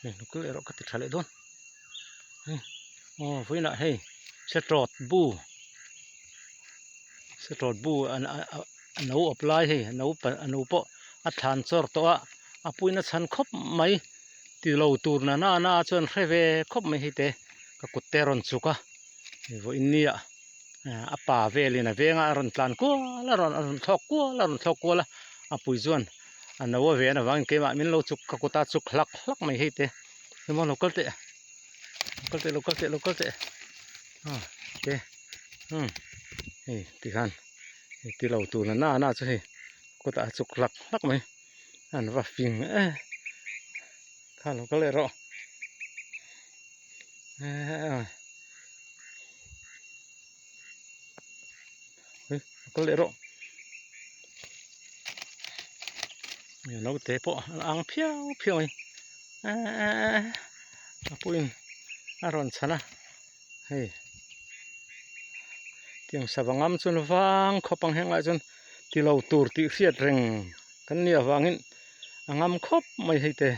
nó cứ lại cái thằng lại đốn với lại hey sẽ trọt bu anh nấu apply hey nấu po than chor to apui na chan khop mai ti lo tur na chuan hrewe khop mai hi te ka kut te ron chuka vo innia apa velina venga ron tlan ko la ron thok ko la apui chuan anawa ve na wang ke ma min lo chuk ka kuta chuk hlak mai hi te mo local te ke hey ti khan ti lo tur na chu hi kuta chuk hlak mai an va fing khan local ro local ro nấu té po ăn phiêu ấy apuin aron chana hey tiếng savangam chun wang khopang henga chun ti lo tur ti fiat reng kan nia wangin angam khop mai heite